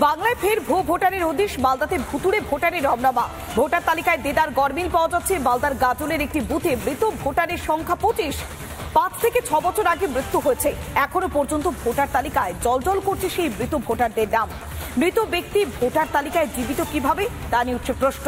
বাংলায় ফের ভুয়ো ভোটারের হদিশ। মালদাতে ভুতুড়ে ভোটারের রমনামা। ভোটার তালিকায় দেদার গরমিল পাওয়া যাচ্ছে। মালদার গাজলের একটি বুথে মৃত ভোটারের সংখ্যা 25। 5 থেকে 6 বছর আগে মৃত্যু হয়েছে। এখনো পর্যন্ত ভোটার তালিকায় জলজল করছে সেই মৃত ভোটারদের নাম। মৃত ব্যক্তি ভোটার তালিকায় জীবিত কিভাবে তা নিয়ে উঠছে প্রশ্ন।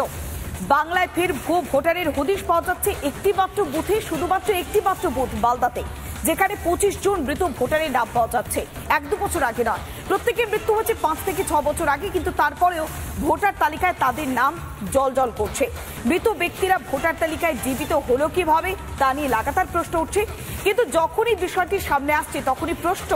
বাংলায় ফের ভুয়ো ভোটারের হদিশ পাওয়া যাচ্ছে একটি মাত্র বুথে, শুধুমাত্র একটি মাত্র বুথ মালদাতে, যেখানে 25 জন মৃত ভোটারের নাম পাওয়া যাচ্ছে। 1-2 বছর আগে নয়, প্রত্যেকের মৃত্যু হচ্ছে 5 থেকে 6 বছর আগে, কিন্তু তারপরেও ভোটার তালিকায় তাদের নাম জলজল করছে। মৃত ব্যক্তিরা ভোটার তালিকায় জীবিত হলো কিভাবে তা নিয়ে লাগাতার প্রশ্ন উঠছে। কিন্তু যখনই বিষয়টি সামনে আসছে তখনই প্রশ্ন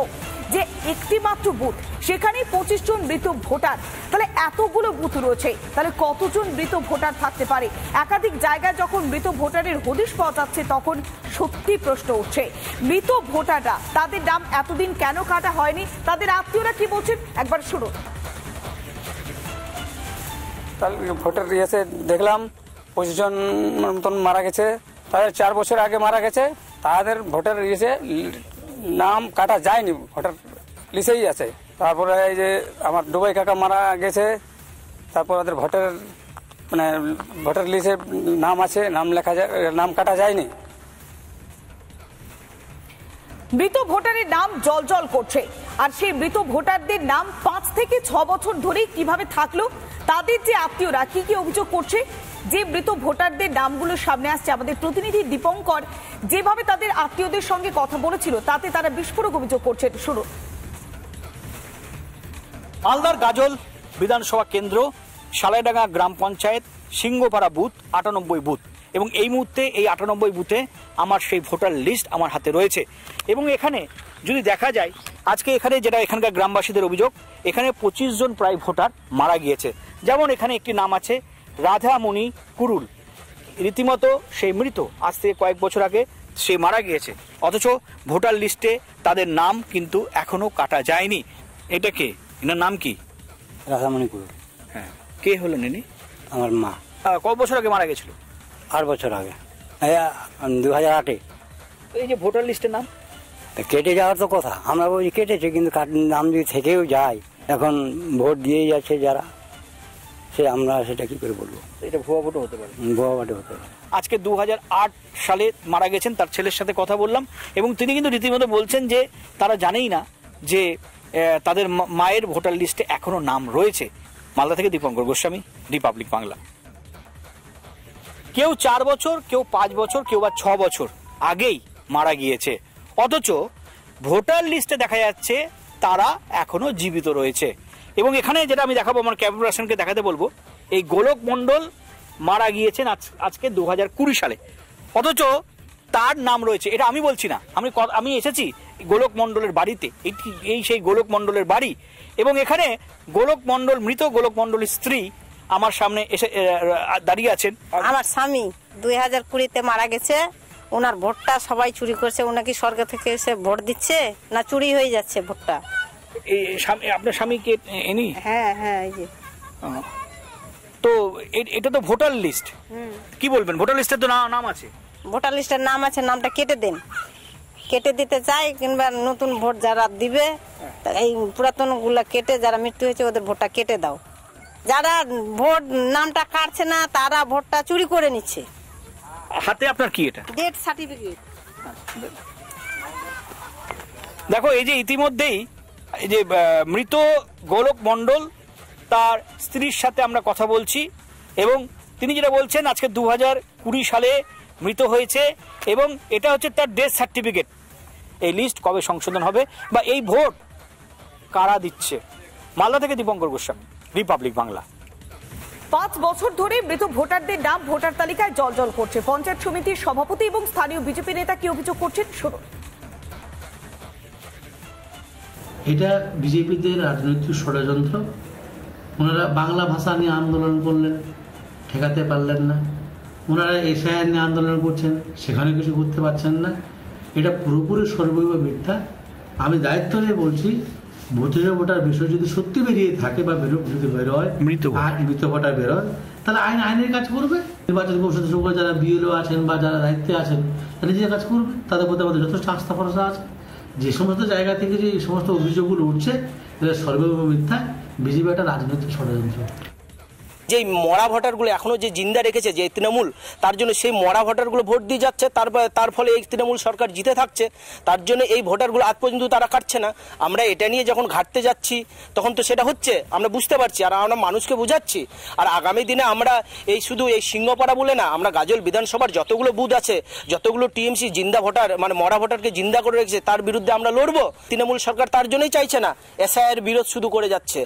যে একটি মাত্র বুথ, সেখানে 25 জন মৃত ভোটার, তাহলে এতগুলো বুথ রয়েছে, তাহলে কতজন মৃত ভোটার থাকতে পারে? একাধিক জায়গায় যখন মৃত ভোটারের হদিশ পাওয়া যাচ্ছে তখন সত্যি প্রশ্ন উঠছে। মৃত ভোটাররা, তাদের নাম এতদিন কেন কাটা হয়নি? তাদের আত্মীয়রা কি বলছেন একবার শুনুন। ভোটার ইয়েছে দেখলাম 25 জন মতন মারা গেছে। তাদের 4 বছর আগে মারা গেছে। তাদের ভোটার ইয়েছে নাম কাটা যায়নি, ভোটার লিস্টেই আছে। তারপরে এই যে আমার ডুবাই কাকা মারা গেছে, তারপর ওদের ভোটার লিস্টে নাম আছে, নাম কাটা যায়নি। মৃত ভোটারের নাম জলজল করছে, আর সেই মৃত ভোটারদের নাম 5 থেকে 6 বছর ধরে কিভাবে থাকলো? তাদের যে আত্মীয়রা কি কি অভিযোগ করছে, যে মৃত ভোটারদের নামগুলো সামনে আসছে, আমাদের প্রতিনিধি দীপঙ্কর যেভাবে তাদের আত্মীয়দের সঙ্গে কথা বলেছিল তাতে তারা বিস্ফোরক অভিযোগ করছে। শুরু। মালদার গাজল বিধানসভা কেন্দ্র, সালাইডাঙ্গা গ্রাম পঞ্চায়েত, সিংহপাড়া বুথ 98 বুথ, এবং এই মুহূর্তে এই 98 বুথে আমার সেই ভোটার লিস্ট আমার হাতে রয়েছে। এবং এখানে যদি দেখা যায়, আজকে এখানে যেটা এখানকার গ্রামবাসীদের অভিযোগ, এখানে 25 জন প্রায় ভোটার মারা গিয়েছে। যেমন এখানে একটি নাম আছে রাধামণি কুরুল, রীতিমতো সেই মৃত, আজ থেকে কয়েক বছর আগে সে মারা গিয়েছে, অথচ ভোটার লিস্টে তাদের নাম কিন্তু এখনো কাটা যায়নি। এটা কে? এনার নাম কি? রাধামণি কুরুল। হ্যাঁ, কে হলেন ইনি? আমার মা। কত বছর আগে মারা গেছিল? 8 বছর আগে, 2008-এ। এই যে ভোটার লিস্টের নাম কেটে যাওয়ার তো কথা, আমরা বলি কেটেছে, কিন্তু নাম যদি থেকেও যায়, এখন ভোট দিয়ে যাচ্ছে যারা, সে আমরা সেটা কি করে বলবো? এটা ভুয়া ভোটও হতে পারে, ভুয়া ভোটে হতে পারে। আজকে 2008 সালে মারা গেছেন, তার ছেলের সাথে কথা বললাম, এবং তিনি কিন্তু রীতিমতো বলছেন যে তারা জানেই না যে তাদের মায়ের ভোটার লিস্টে এখনো নাম রয়েছে। মালদা থেকে দীপঙ্কর গোস্বামী, রিপাবলিক বাংলা। কেউ 4 বছর, কেউ 5 বছর, কেউ বা 6 বছর আগেই মারা গিয়েছে, অথচ ভোটার লিস্টে দেখা যাচ্ছে তারা এখনো জীবিত রয়েছে। এবং এখানে যেটা আমি দেখাবো, আমার ক্যামেরা পার্সনকে দেখাতে বলবো, এই গোলক মণ্ডল মারা গিয়েছেন আজকে 2020 সালে, অথচ তার নাম রয়েছে। এটা আমি বলছি না, আমি এসেছি গোলক মণ্ডলের বাড়িতে, এই সেই গোলক মণ্ডলের বাড়ি, এবং এখানে গোলক মণ্ডল, মৃত গোলক মণ্ডলের স্ত্রী আমার সামনে এসে দাঁড়িয়ে আছেন। আমার স্বামী 2020-তে মারা গেছে। ওনার ভোটটা সবাই চুরি করছে। ওনাকে সরকার থেকে এসে ভোট দিচ্ছে না, চুরি হয়ে যাচ্ছে ভোটটা? আপনার স্বামী কে? এনি? হ্যাঁ হ্যাঁ, এই যে। তো এটা তো ভোটার লিস্ট, কি বলবেন? ভোটার লিস্টে তো নাম আছে, ভোটার লিস্টের নাম আছে, নামটা কেটে দেন। কেটে দিতে চাই, কিংবা নতুন ভোট যারা দিবে এই পুরাতন গুলা কেটে, যারা মৃত্যু হয়েছে ওদের ভোটটা কেটে দাও। যারা ভোট নামটা কাটছে না তারা ভোটটা চুরি করে নিচ্ছে। হাতে আপনার কি? এটা ডেথ সার্টিফিকেট। দেখো, এই যে ইতিমধ্যেই এই যে মৃত গোলক মণ্ডল, তার স্ত্রীর সাথে আমরা কথা বলছি, এবং তিনি যেটা বলছেন আজকে 2020 সালে মৃত হয়েছে, এবং এটা হচ্ছে তার ডেথ সার্টিফিকেট। এই লিস্ট কবে সংশোধন হবে, বা এই ভোট কারা দিচ্ছে? মালদা থেকে দীপঙ্কর গোস্বামী, রিপাবলিক বাংলা। 5 বছর ধরে মৃত ভোটারদের নাম ভোটার তালিকায় জলজল করছে। পঞ্চায়েত সমিতির সভাপতি এবং স্থানীয় বিজেপি নেতা কি অভিযোগ করছেন শুনুন। এটা বিজেপিদের রাজনৈতিক ষড়যন্ত্র। ওনারা বাংলা ভাষা নিয়ে আন্দোলন করলেন, ঠেকাতে পারলেন না। ওনারা এসআইআর নিয়ে আন্দোলন করছেন, সেখানে কিছু করতে পারছেন না। এটা পুরোপুরি সর্বৈব মিথ্যা। আমি দায়িত্ব নিয়ে বলছি, ভোটার বিষয় যদি সত্যি বেরিয়ে থাকে বা যদি বেরোয়, মৃত ভোটার বেরোয়, তাহলে আইনের কাজ করবে। নির্বাচন কমিশন যারা বিএলও আছেন বা যারা দায়িত্বে আছেন, তারা নিজের কাজ করবে। তাদের প্রতি আমাদের যথেষ্ট আস্থা ভরসা আছে। যে সমস্ত জায়গা থেকে যে এই সমস্ত অভিযোগগুলো উঠছে, এটা সর্বৈব মিথ্যা। বিজেপি একটা রাজনৈতিক ষড়যন্ত্র। যে মরা ভোটারগুলো এখনো যে জিন্দা রেখেছে যে তৃণমূল, তার জন্য সেই মরা ভোটারগুলো ভোট দিয়ে যাচ্ছে, তার ফলে এই তৃণমূল সরকার জিতে থাকছে, তার জন্য এই ভোটারগুলো আজ পর্যন্ত তারা কাটছে না। আমরা এটা নিয়ে যখন ঘাটতে যাচ্ছি তখন তো সেটা হচ্ছে, আমরা বুঝতে পারছি আর আমরা মানুষকে বোঝাচ্ছি। আর আগামী দিনে আমরা এই শুধু এই সিংহপাড়া বলে না, আমরা গাজল বিধানসভার যতগুলো বুথ আছে, যতগুলো টিএমসি জিন্দা ভোটার মানে মরা ভোটারকে জিন্দা করে রেখেছে, তার বিরুদ্ধে আমরা লড়বো। তৃণমূল সরকার তার জন্যই চাইছে না, এসআইআর বিরোধ শুধু করে যাচ্ছে।